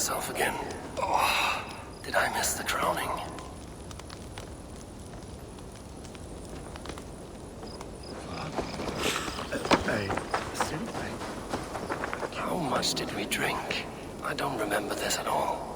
myself again. Oh, did I miss the crowning? How much did we drink? I don't remember this at all.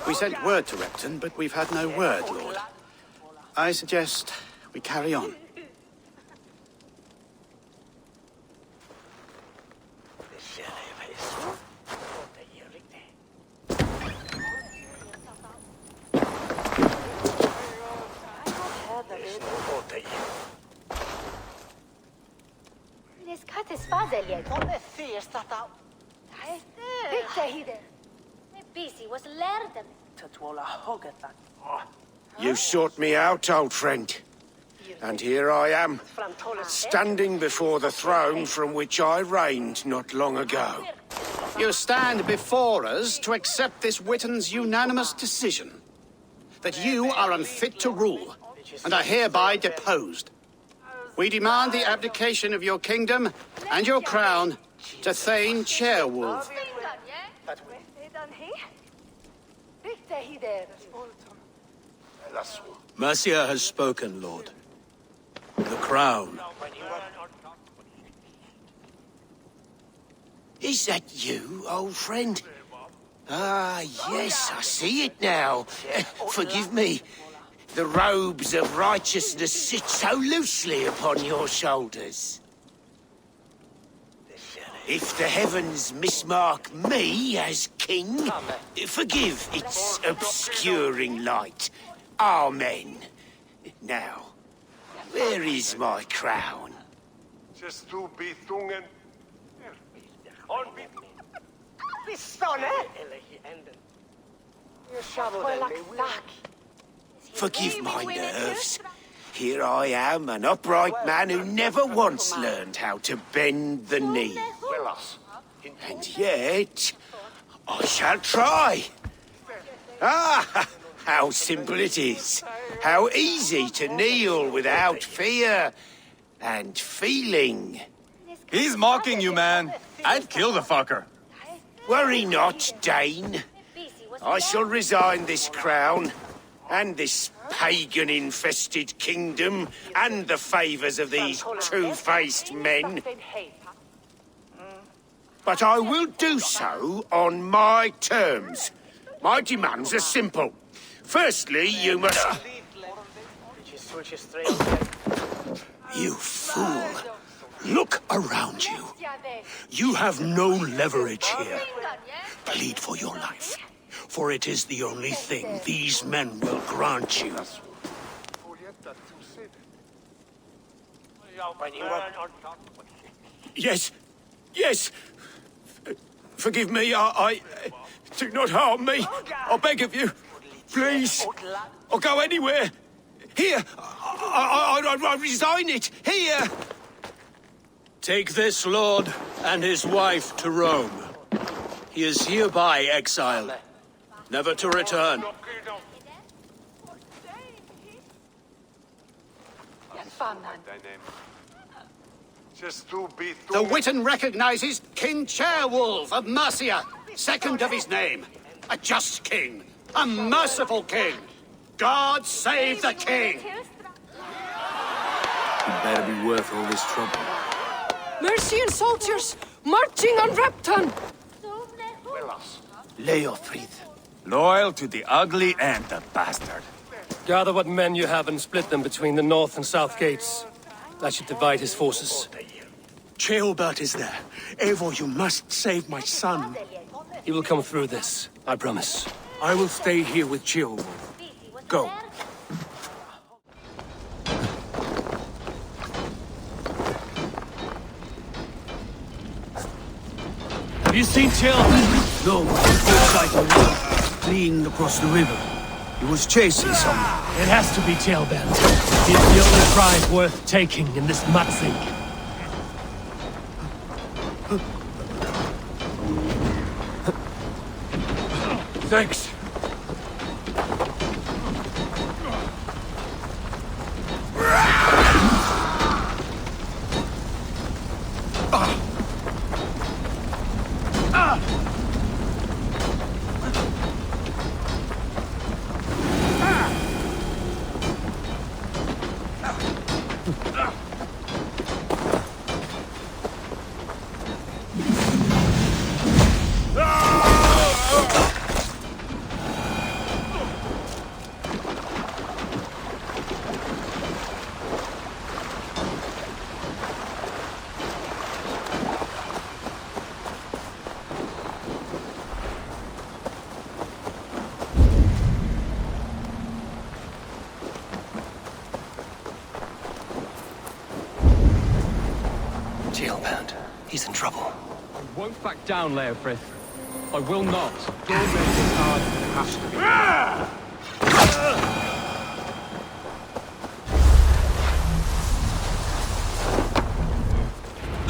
We sent word to Repton, but we've had no word, Lord. I suggest we carry on. You sought me out, old friend. And here I am, standing before the throne from which I reigned not long ago. You stand before us to accept this Witten's unanimous decision. That you are unfit to rule, and are hereby deposed. We demand the abdication of your kingdom and your crown to Thane Chairwolf. Mercia has spoken, Lord. The crown. Is that you, old friend? Ah, yes, I see it now. Forgive me. The robes of righteousness sit so loosely upon your shoulders. If the heavens mismark me as king, forgive its obscuring light. Amen. Now, where is my crown? Forgive my nerves. Here I am, an upright man who never once learned how to bend the knee. And yet, I shall try. Ah, how simple it is. How easy to kneel without fear and feeling. He's mocking you, man. I'd kill the fucker. Worry not, Dane. I shall resign this crown, and this pagan-infested kingdom, and the favours of these two-faced men. But I will do so on my terms. My demands are simple. Firstly, you must... You fool. Look around you. You have no leverage here. Plead for your life, for it is the only thing these men will grant you. Yes, yes. Forgive me, I do not harm me. I beg of you. Please. I'll go anywhere. Here. I resign it. Here. Take this lord and his wife to Rome. He is hereby exiled, never to return. The Witten recognizes King Chairwolf of Mercia, second of his name. A just king, a merciful king. God save the king! It better be worth all this trouble. Mercian soldiers marching on Repton! Leofrid. Loyal to the ugly and the bastard. Gather what men you have and split them between the north and south gates. That should divide his forces. Ceolbert is there. Eivor, you must save my son. He will come through this. I promise. I will stay here with Ceolwulf. Go. Have you seen Ceolwulf? No, but he caught sight of Wolf fleeing across the river. He was chasing someone. It has to be Ceolwulf. He's the only prize worth taking in this mudsink. Thanks. Ceolwulf. He's in trouble. I won't back down, Leofrith. I will not. Your men is hard as it has to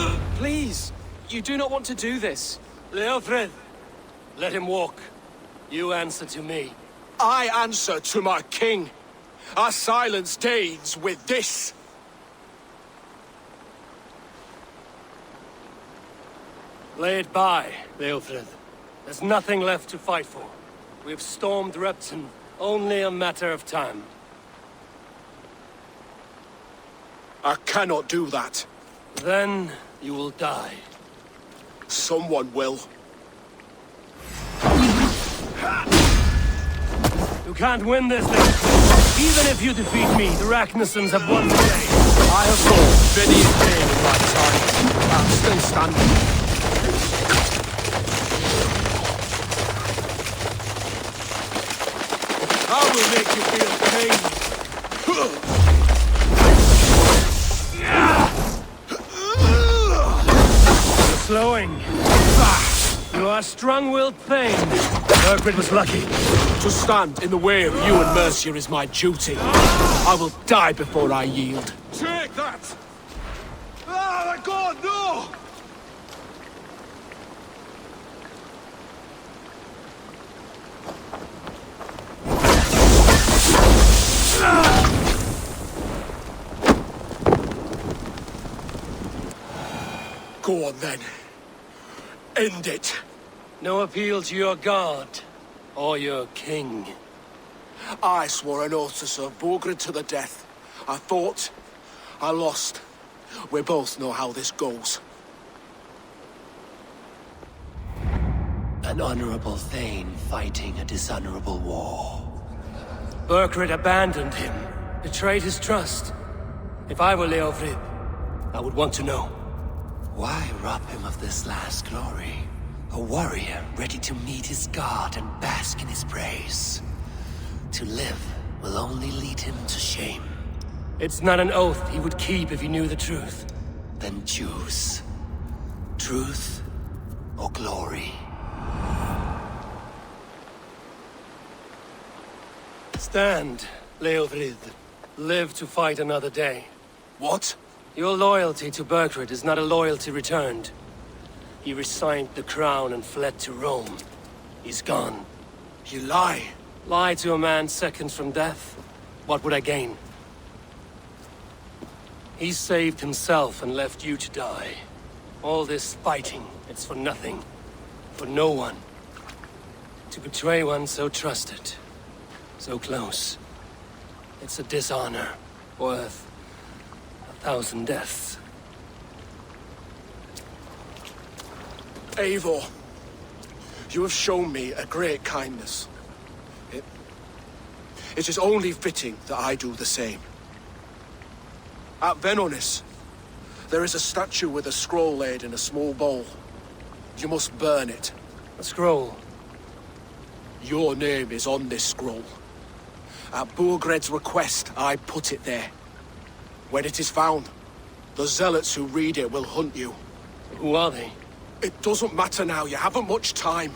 be. Please, you do not want to do this. Leofrith, let him walk. You answer to me. I answer to my king. I silence Danes with this. Lay it by, Leofrith. There's nothing left to fight for. We've stormed Repton, only a matter of time. I cannot do that. Then you will die. Someone will. You can't win this thing. Even if you defeat me, the Ragnarsons have won the day. I have fought many a day in my time. I'm still standing. I will make you feel pain. You're slowing. You are strong-willed thane. Burgred was lucky. To stand in the way of you and Mercia is my duty. I will die before I yield. Take that! Ah, my God, no! Go on then. End it. No appeal to your god or your king. I swore an oath to serve Borgred to the death. I fought. I lost. We both know how this goes. An honorable thane fighting a dishonorable war. Burgred abandoned him, betrayed his trust. If I were Leofrith, I would want to know. Why rob him of this last glory? A warrior ready to meet his god and bask in his praise. To live will only lead him to shame. It's not an oath he would keep if he knew the truth. Then choose. Truth or glory. Stand, Leofrith. Live to fight another day. What? Your loyalty to Burgred is not a loyalty returned. He resigned the crown and fled to Rome. He's gone. You lie. Lie to a man seconds from death? What would I gain? He saved himself and left you to die. All this fighting, it's for nothing. For no one. To betray one so trusted. So close. It's a dishonor worth 1,000 deaths. Eivor, you have shown me a great kindness. It is only fitting that I do the same. At Venonis, there is a statue with a scroll laid in a small bowl. You must burn it. A scroll. Your name is on this scroll. At Burgred's request, I put it there. When it is found, the zealots who read it will hunt you. Who are they? It doesn't matter now, you haven't much time.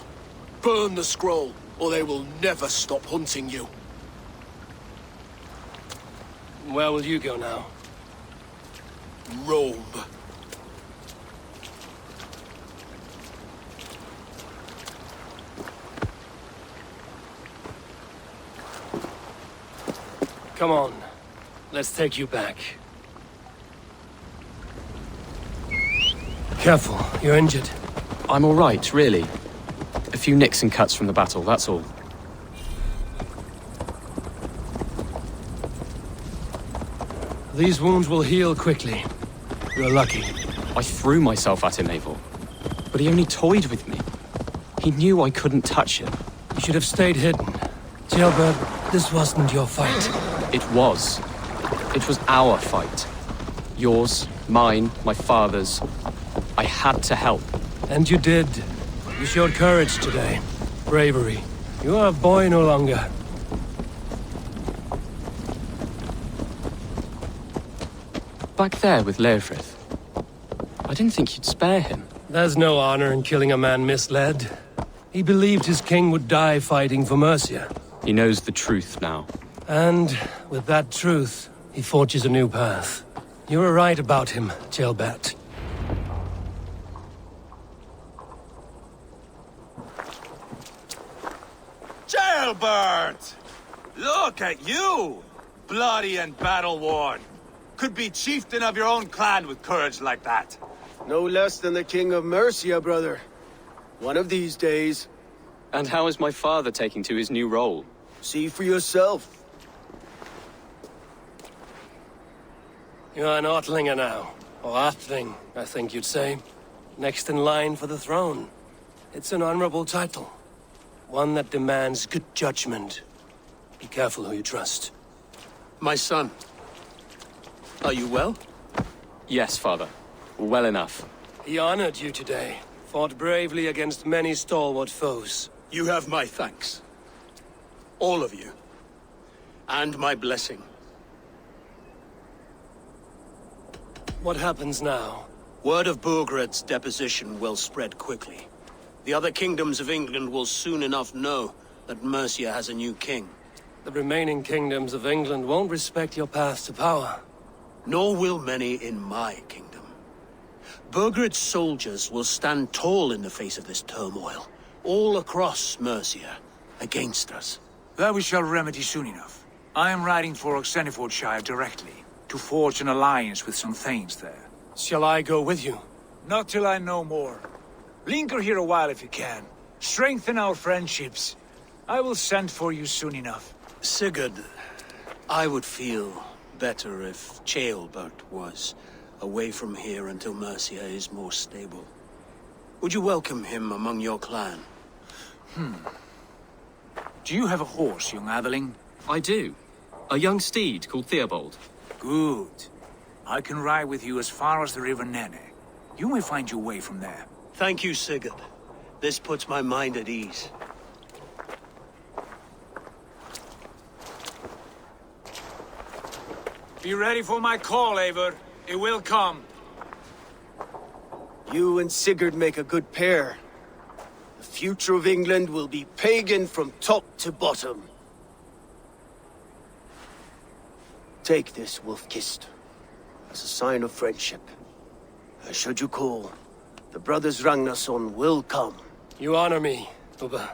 Burn the scroll, or they will never stop hunting you. Where will you go now? Rome. Come on. Let's take you back. Careful, you're injured. I'm all right, really. A few nicks and cuts from the battle, that's all. These wounds will heal quickly. You're lucky. I threw myself at him, Eivor. But he only toyed with me. He knew I couldn't touch him. You should have stayed hidden. Jailbird, this wasn't your fight. It was. It was our fight. Yours, mine, my father's. I had to help. And you did. You showed courage today. Bravery. You are a boy no longer. Back there with Leofrith. I didn't think you'd spare him. There's no honor in killing a man misled. He believed his king would die fighting for Mercia. He knows the truth now. And with that truth, he forges a new path. You were right about him, Jailbert. Jailbird! Look at you! Bloody and battle-worn. Could be chieftain of your own clan with courage like that. No less than the king of Mercia, brother. One of these days. And how is my father taking to his new role? See for yourself. You're an Ortlinger now. Or Athling, I think you'd say. Next in line for the throne. It's an honorable title. One that demands good judgment. Be careful who you trust. My son. Are you well? Yes, father. Well enough. He honored you today. Fought bravely against many stalwart foes. You have my thanks. All of you. And my blessing. What happens now? Word of Burgred's deposition will spread quickly. The other kingdoms of England will soon enough know that Mercia has a new king. The remaining kingdoms of England won't respect your path to power. Nor will many in my kingdom. Burgred's soldiers will stand tall in the face of this turmoil, all across Mercia, against us. That we shall remedy soon enough. I am riding for Oxenfordshire directly, to forge an alliance with some thanes there. Shall I go with you? Not till I know more. Linger here a while if you can. Strengthen our friendships. I will send for you soon enough. Sigurd, I would feel better if Jailbert was away from here until Mercia is more stable. Would you welcome him among your clan? Do you have a horse, young Atheling? I do. A young steed called Theobald. Good. I can ride with you as far as the River Nene. You may find your way from there. Thank you, Sigurd. This puts my mind at ease. Be ready for my call, Eivor. It will come. You and Sigurd make a good pair. The future of England will be pagan from top to bottom. Take this, Wolf-Kissed, as a sign of friendship. Should you call, the brothers Ragnarsson will come. You honor me, Ubba.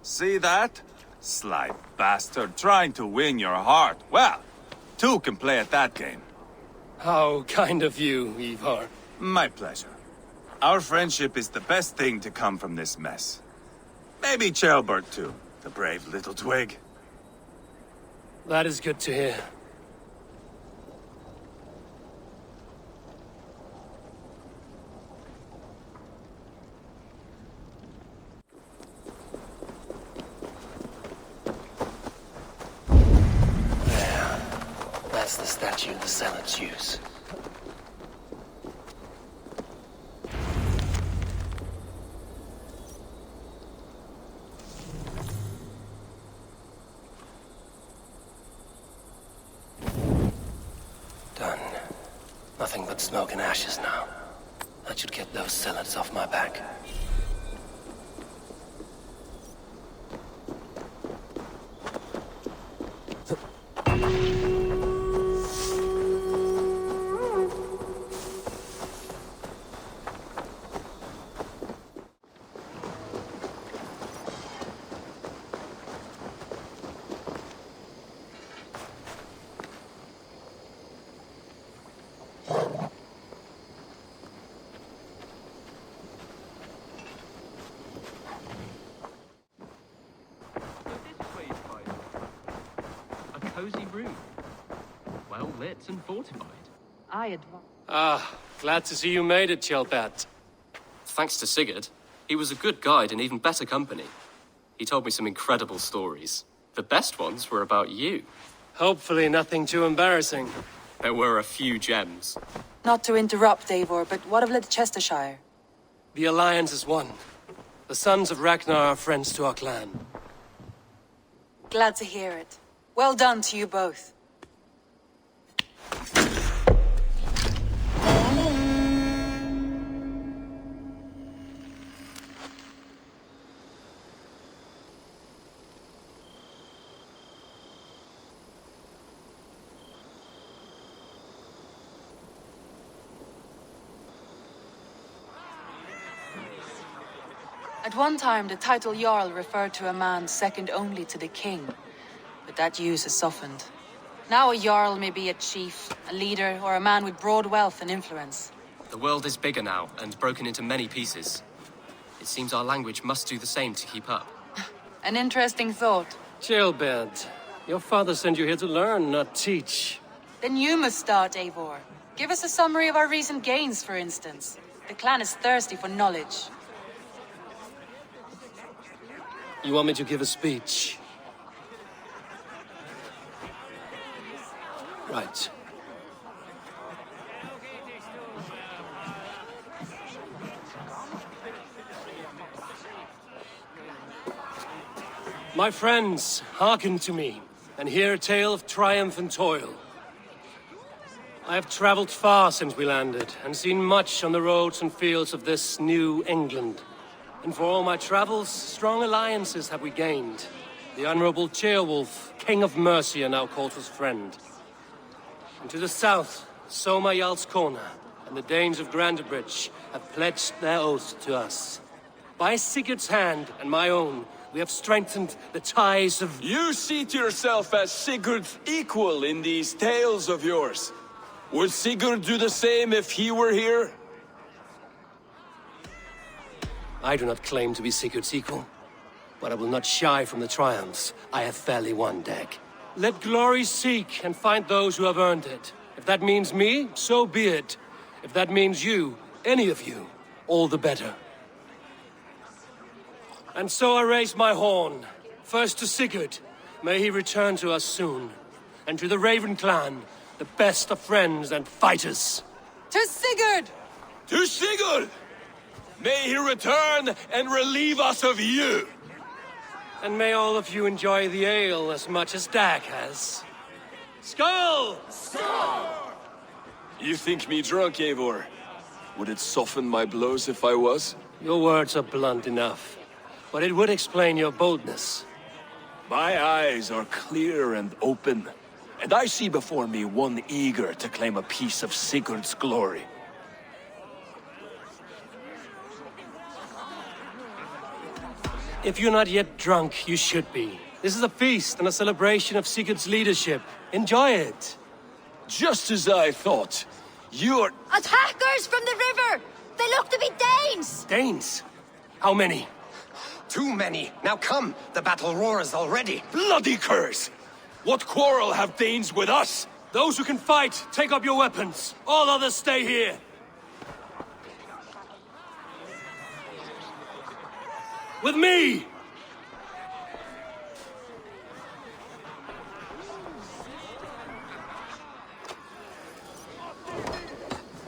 See that? Sly bastard, trying to win your heart. Well, two can play at that game. How kind of you, Eivor. My pleasure. Our friendship is the best thing to come from this mess. Maybe Jailbert too, the brave little twig. That is good to hear. There. That's the statue the Zealots use. nothing but smoke and ashes now. That should get those zealots off my back. A cozy room. Well lit and fortified. Glad to see you made it, Chilpat. Thanks to Sigurd. He was a good guide and even better company. He told me some incredible stories. The best ones were about you. Hopefully nothing too embarrassing. There were a few gems. Not to interrupt, Eivor, but what of Leicestershire? The Alliance is one. The sons of Ragnar are friends to our clan. Glad to hear it. Well done to you both. At one time, the title Jarl referred to a man second only to the king, but that use has softened. Now a Jarl may be a chief, a leader, or a man with broad wealth and influence. The world is bigger now, and broken into many pieces. It seems our language must do the same to keep up. An interesting thought. Chilpat, your father sent you here to learn, not teach. Then you must start, Eivor. Give us a summary of our recent gains, for instance. The clan is thirsty for knowledge. You want me to give a speech? Right. My friends, hearken to me, and hear a tale of triumph and toil. I have traveled far since we landed, and seen much on the roads and fields of this new England. And for all my travels, strong alliances have we gained. The Honorable Ceolwulf, King of Mercia, now called his friend. And to the south, Soma Jarl's Corner, and the Danes of Grandebridge have pledged their oath to us. By Sigurd's hand and my own, we have strengthened the ties of... You see to yourself as Sigurd's equal in these tales of yours. Would Sigurd do the same if he were here? I do not claim to be Sigurd's equal, but I will not shy from the triumphs I have fairly won, Dag. Let glory seek and find those who have earned it. If that means me, so be it. If that means you, any of you, all the better. And so I raise my horn, first to Sigurd, may he return to us soon, and to the Raven clan, the best of friends and fighters. To Sigurd! To Sigurd! May he return and relieve us of you! And may all of you enjoy the ale as much as Dag has. Skull! Skull! You think me drunk, Eivor? Would it soften my blows if I was? Your words are blunt enough, but it would explain your boldness. My eyes are clear and open, and I see before me one eager to claim a piece of Sigurd's glory. If you're not yet drunk, you should be. This is a feast and a celebration of Sigurd's leadership. Enjoy it. Just as I thought. You're... Attackers from the river! They look to be Danes! Danes? How many? Too many. Now come, the battle roars already. Bloody curse! What quarrel have Danes with us? Those who can fight, take up your weapons. All others stay here. With me!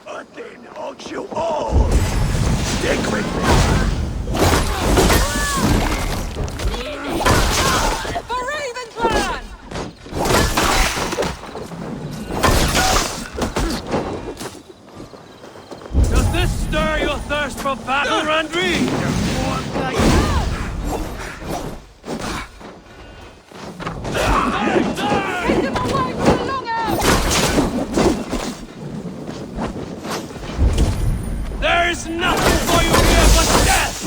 A thing hugs you all! Stick with me! For Raven Clan! for battle, Randvi? There's nothing for you here but death!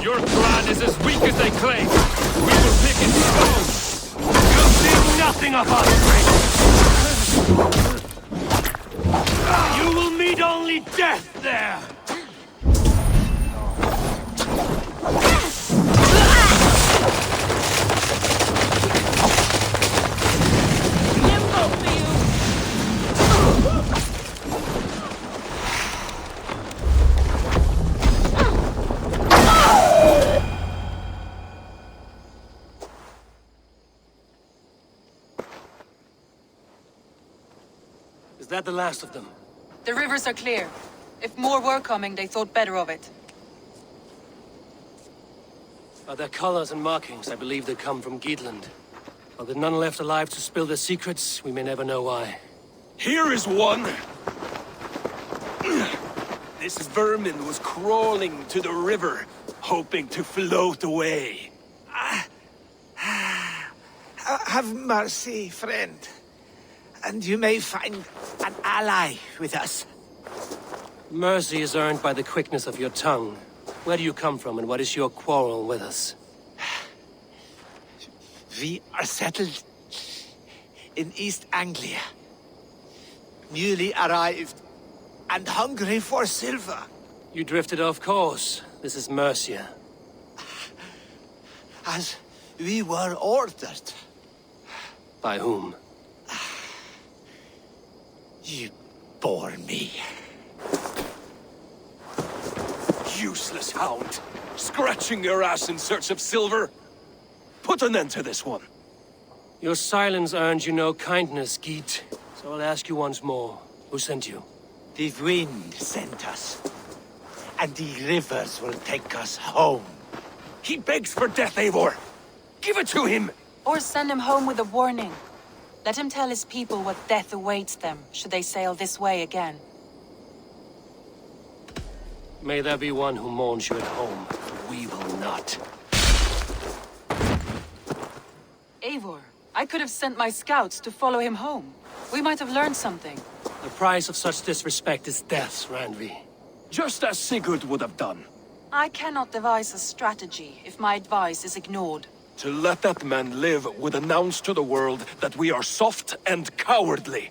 Your clan is as weak as they claim. We will pick its bones. You'll see nothing of our strength. You will meet only death there. Is that the last of them? The rivers are clear. If more were coming, they thought better of it. By their colors and markings, I believe they come from Geatland. But with none left alive to spill their secrets, we may never know why. Here is one! This vermin was crawling to the river, hoping to float away. Have mercy, friend. And you may find an ally with us. Mercy is earned by the quickness of your tongue. Where do you come from, and what is your quarrel with us? We are settled in East Anglia. Newly arrived and hungry for silver. You drifted off course. This is Mercia. As we were ordered. By whom? You bore me. Useless hound! Scratching your ass in search of silver! Put an end to this one! Your silence earned you no kindness, Geet. So I'll ask you once more. Who sent you? The wind sent us. And the rivers will take us home. He begs for death, Eivor! Give it to him! Or send him home with a warning. Let him tell his people what death awaits them, should they sail this way again. May there be one who mourns you at home. We will not. Eivor, I could have sent my scouts to follow him home. We might have learned something. The price of such disrespect is death, Randvi. Just as Sigurd would have done. I cannot devise a strategy if my advice is ignored. To let that man live would announce to the world that we are soft and cowardly.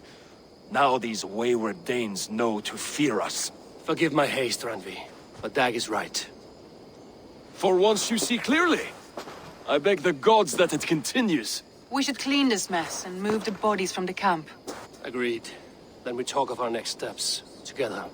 Now these wayward Danes know to fear us. Forgive my haste, Randvi, but Dag is right. For once you see clearly. I beg the gods that it continues. We should clean this mess and move the bodies from the camp. Agreed. Then we talk of our next steps, together.